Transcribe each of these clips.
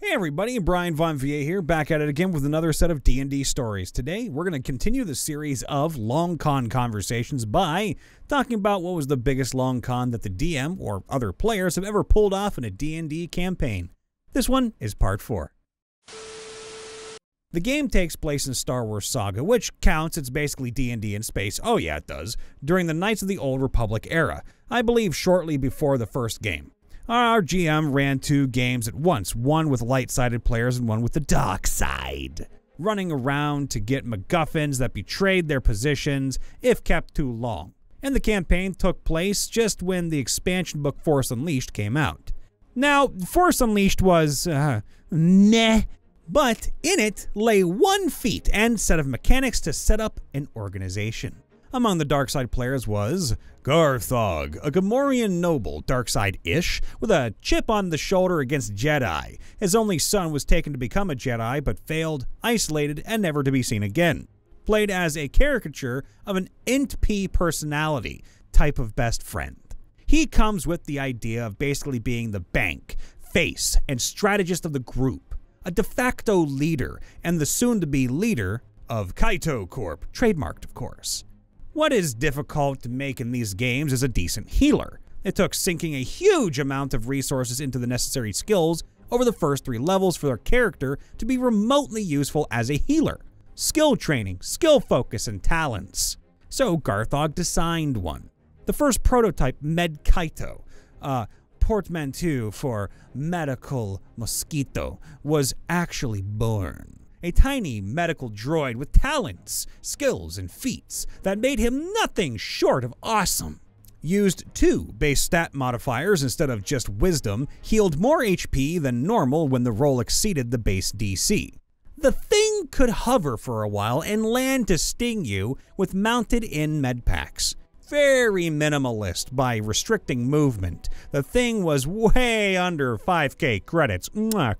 Hey everybody, Brian Von VA here, back at it again with another set of D&D stories. Today, we're going to continue the series of long con conversations by talking about what was the biggest long con that the DM or other players have ever pulled off in a D&D campaign. This one is part 4. The game takes place in Star Wars Saga, which counts. It's basically D&D in space. Oh yeah, it does. During the Knights of the Old Republic era, I believe shortly before the first game. Our GM ran 2 games at once, one with light-sided players and one with the dark side, running around to get MacGuffins that betrayed their positions if kept too long. And the campaign took place just when the expansion book Force Unleashed came out. Now, Force Unleashed was, meh, but in it lay one feat and set of mechanics to set up an organization. Among the Darkside players was Garthog, a Gamorrean noble, Darkside-ish, with a chip on the shoulder against Jedi. His only son was taken to become a Jedi, but failed, isolated, and never to be seen again. Played as a caricature of an int-p personality, type of best friend. He comes with the idea of basically being the bank, face, and strategist of the group, a de facto leader, and the soon-to-be leader of Kaito Corp, trademarked of course. What is difficult to make in these games is a decent healer. It took sinking a huge amount of resources into the necessary skills over the first 3 levels for their character to be remotely useful as a healer. Skill training, skill focus, and talents. So Garthog designed one. The first prototype, Med Kaito, portmanteau for medical mosquito, was actually born. A tiny medical droid with talents, skills, and feats that made him nothing short of awesome. Used 2 base stat modifiers instead of just wisdom, healed more HP than normal when the roll exceeded the base DC. The thing could hover for a while and land to sting you with mounted-in med packs. Very minimalist by restricting movement. The thing was way under 5k credits,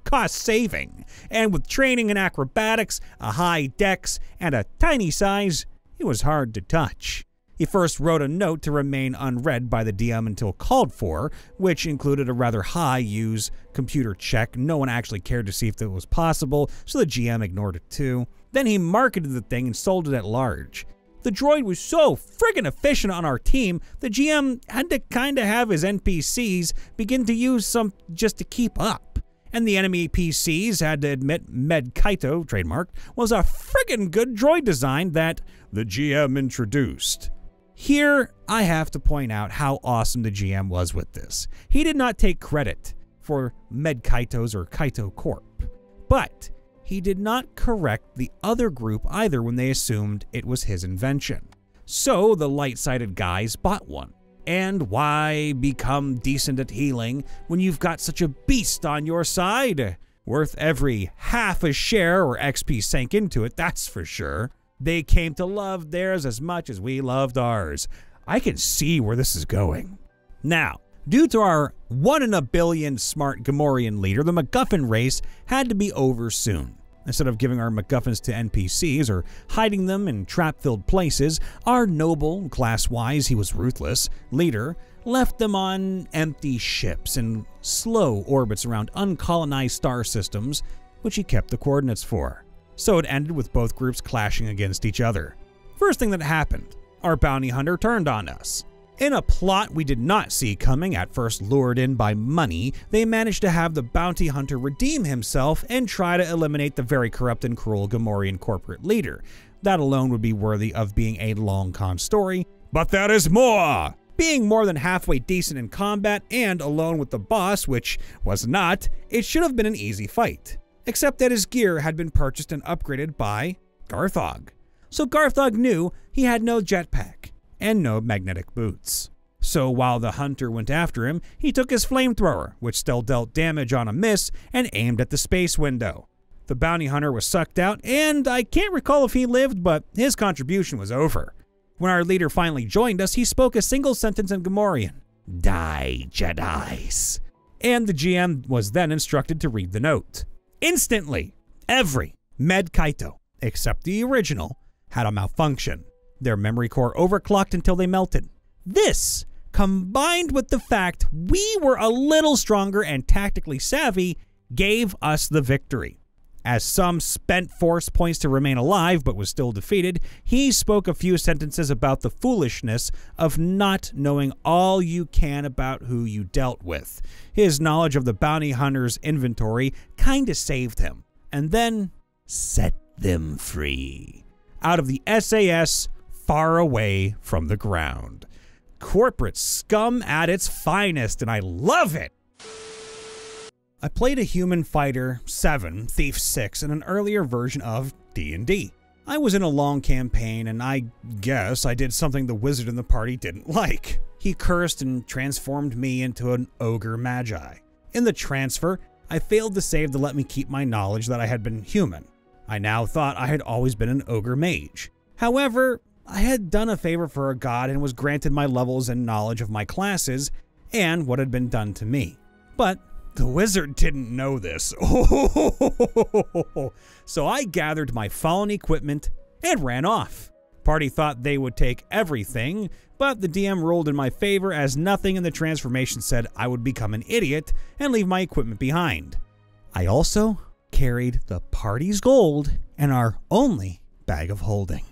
cost saving. And with training in acrobatics, a high dex, and a tiny size, it was hard to touch. He first wrote a note to remain unread by the DM until called for, which included a rather high use computer check. No one actually cared to see if it was possible, so the GM ignored it too. Then he marketed the thing and sold it at large. The droid was so friggin' efficient on our team, the GM had to kinda have his NPCs begin to use some just to keep up. And the enemy PCs had to admit Med Kaito, trademarked, was a friggin' good droid design that the GM introduced. Here, I have to point out how awesome the GM was with this. He did not take credit for Med Kaito's or Kaito Corp, but he did not correct the other group either when they assumed it was his invention. So the light-sided guys bought one. And why become decent at healing when you've got such a beast on your side? Worth every half a share or XP sank into it, that's for sure. They came to love theirs as much as we loved ours. I can see where this is going. Now, due to our 1 in a billion smart Gamorrean leader, the MacGuffin race had to be over soon. Instead of giving our MacGuffins to NPCs or hiding them in trap-filled places, our noble, class-wise he was ruthless, leader left them on empty ships in slow orbits around uncolonized star systems, which he kept the coordinates for. So it ended with both groups clashing against each other. First thing that happened, our bounty hunter turned on us. In a plot we did not see coming, at first lured in by money, they managed to have the bounty hunter redeem himself and try to eliminate the very corrupt and cruel Gamorrean corporate leader. That alone would be worthy of being a long con story, but there is more! Being more than halfway decent in combat and alone with the boss, which was not, it should have been an easy fight. Except that his gear had been purchased and upgraded by Garthog. So Garthog knew he had no jetpack and no magnetic boots. So while the hunter went after him, he took his flamethrower, which still dealt damage on a miss, and aimed at the space window. The bounty hunter was sucked out, and I can't recall if he lived, but his contribution was over. When our leader finally joined us, he spoke a single sentence in Gamorrean. Die, Jedis. And the GM was then instructed to read the note. Instantly, every Med Kaito, except the original, had a malfunction. Their memory core overclocked until they melted. This, combined with the fact we were a little stronger and tactically savvy, gave us the victory. As some spent force points to remain alive but was still defeated, he spoke a few sentences about the foolishness of not knowing all you can about who you dealt with. His knowledge of the bounty hunter's inventory kinda saved him, and then set them free. Out of the SAS, far away from the ground. Corporate scum at its finest, and I love it! I played a human fighter 7, Thief 6 in an earlier version of D&D. I was in a long campaign and I guess I did something the wizard in the party didn't like. He cursed and transformed me into an ogre magi. In the transfer, I failed to save to let me keep my knowledge that I had been human. I now thought I had always been an ogre mage. However, I had done a favor for a god and was granted my levels and knowledge of my classes and what had been done to me. But the wizard didn't know this. So I gathered my fallen equipment and ran off. Party thought they would take everything, but the DM ruled in my favor as nothing in the transformation said I would become an idiot and leave my equipment behind. I also carried the party's gold and our only bag of holding.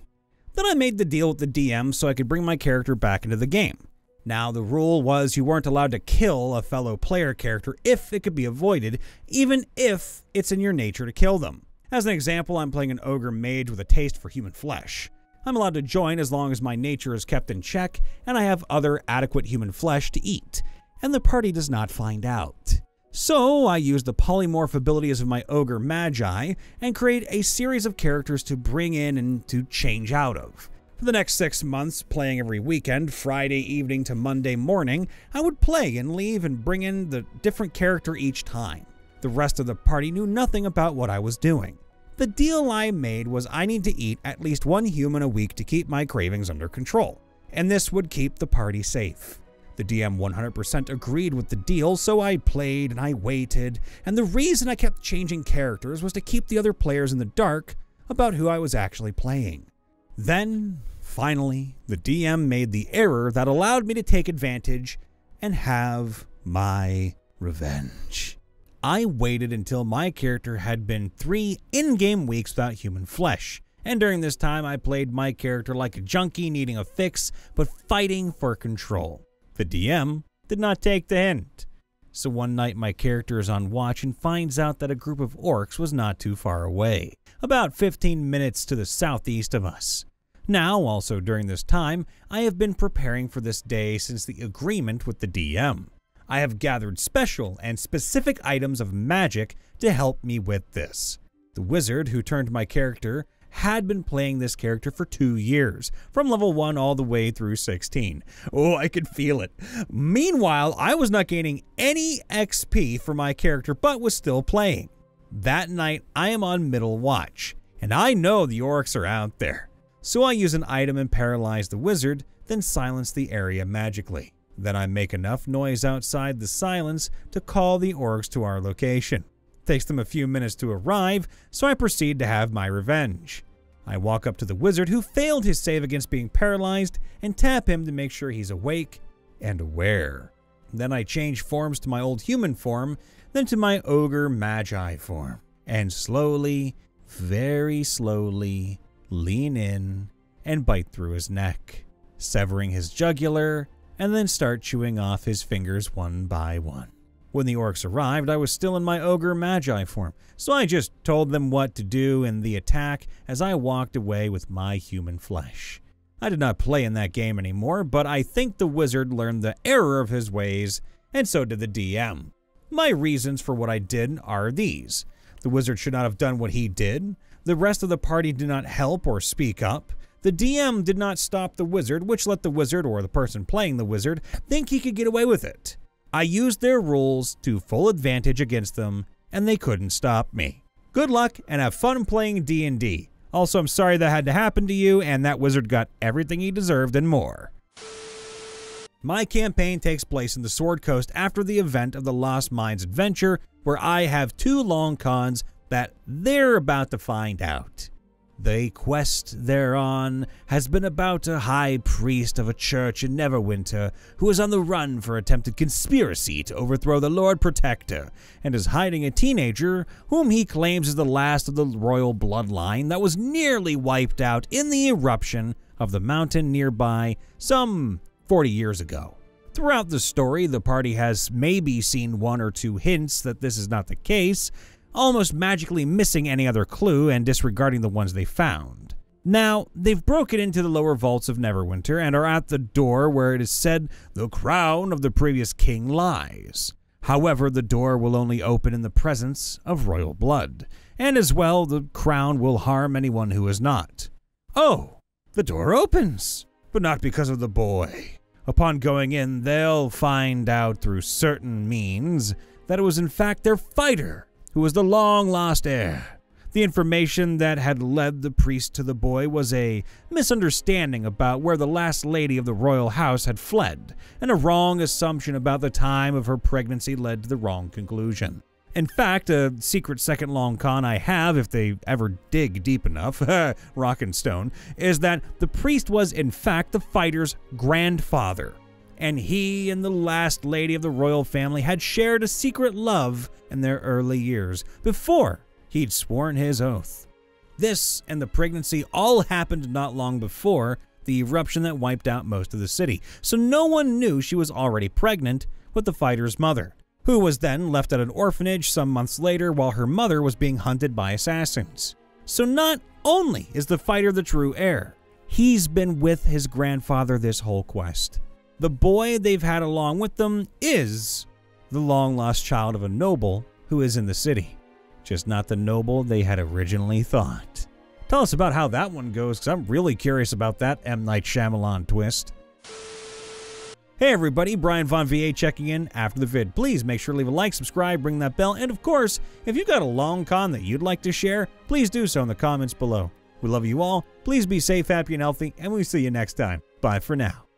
Then I made the deal with the DM so I could bring my character back into the game. Now, the rule was you weren't allowed to kill a fellow player character if it could be avoided, even if it's in your nature to kill them. As an example, I'm playing an ogre mage with a taste for human flesh. I'm allowed to join as long as my nature is kept in check and I have other adequate human flesh to eat, and the party does not find out. So I use the polymorph abilities of my ogre magi and create a series of characters to bring in and to change out of. For the next 6 months, playing every weekend, Friday evening to Monday morning, I would play and leave and bring in the different character each time. The rest of the party knew nothing about what I was doing. The deal I made was I need to eat at least one human a week to keep my cravings under control, and this would keep the party safe. The DM 100% agreed with the deal, so I played and I waited, and the reason I kept changing characters was to keep the other players in the dark about who I was actually playing. Then, finally, the DM made the error that allowed me to take advantage and have my revenge. I waited until my character had been 3 in-game weeks without human flesh, and during this time I played my character like a junkie needing a fix but fighting for control. The DM did not take the hint. So one night my character is on watch and finds out that a group of orcs was not too far away, about 15 minutes to the southeast of us. Now, also during this time, I have been preparing for this day since the agreement with the DM. I have gathered special and specific items of magic to help me with this. The wizard who turned my character had been playing this character for 2 years, from level 1 all the way through 16. Oh, I could feel it. Meanwhile, I was not gaining any XP for my character, but was still playing. That night, I am on middle watch, and I know the orcs are out there. So I use an item and paralyze the wizard, then silence the area magically. Then I make enough noise outside the silence to call the orcs to our location. Takes them a few minutes to arrive, so I proceed to have my revenge. I walk up to the wizard who failed his save against being paralyzed and tap him to make sure he's awake and aware. Then I change forms to my old human form, then to my ogre magi form, and slowly, very slowly, lean in and bite through his neck, severing his jugular, and then start chewing off his fingers one by one. When the orcs arrived, I was still in my ogre magi form, so I just told them what to do in the attack as I walked away with my human flesh. I did not play in that game anymore, but I think the wizard learned the error of his ways, and so did the DM. My reasons for what I did are these. The wizard should not have done what he did. The rest of the party did not help or speak up. The DM did not stop the wizard, which let the wizard, or the person playing the wizard, think he could get away with it. I used their rules to full advantage against them, and they couldn't stop me. Good luck, and have fun playing D&D. Also, I'm sorry that had to happen to you, and that wizard got everything he deserved and more. My campaign takes place in the Sword Coast after the event of the Lost Mines adventure, where I have 2 long cons that they're about to find out. The quest thereon has been about a high priest of a church in Neverwinter who is on the run for attempted conspiracy to overthrow the Lord Protector and is hiding a teenager whom he claims is the last of the royal bloodline that was nearly wiped out in the eruption of the mountain nearby some 40 years ago. Throughout the story, the party has maybe seen one or two hints that this is not the case, almost magically missing any other clue and disregarding the ones they found. Now, they've broken into the lower vaults of Neverwinter and are at the door where it is said the crown of the previous king lies. However, the door will only open in the presence of royal blood, and as well, the crown will harm anyone who is not. Oh, the door opens, but not because of the boy. Upon going in, they'll find out through certain means that it was in fact their fighter, who was the long-lost heir. The information that had led the priest to the boy was a misunderstanding about where the last lady of the royal house had fled, and a wrong assumption about the time of her pregnancy led to the wrong conclusion. In fact, a secret second long con I have, if they ever dig deep enough, rock and stone, is that the priest was in fact the fighter's grandfather, and he and the last lady of the royal family had shared a secret love in their early years, before he'd sworn his oath. This and the pregnancy all happened not long before the eruption that wiped out most of the city, so no one knew she was already pregnant with the fighter's mother, who was then left at an orphanage some months later while her mother was being hunted by assassins. So not only is the fighter the true heir, he's been with his grandfather this whole quest. The boy they've had along with them is the long-lost child of a noble who is in the city. Just not the noble they had originally thought. Tell us about how that one goes, because I'm really curious about that M. Night Shyamalan twist. Hey everybody, Brian Von VA checking in after the vid. Please make sure to leave a like, subscribe, ring that bell, and of course, if you've got a long con that you'd like to share, please do so in the comments below. We love you all, please be safe, happy, and healthy, and we'll see you next time. Bye for now.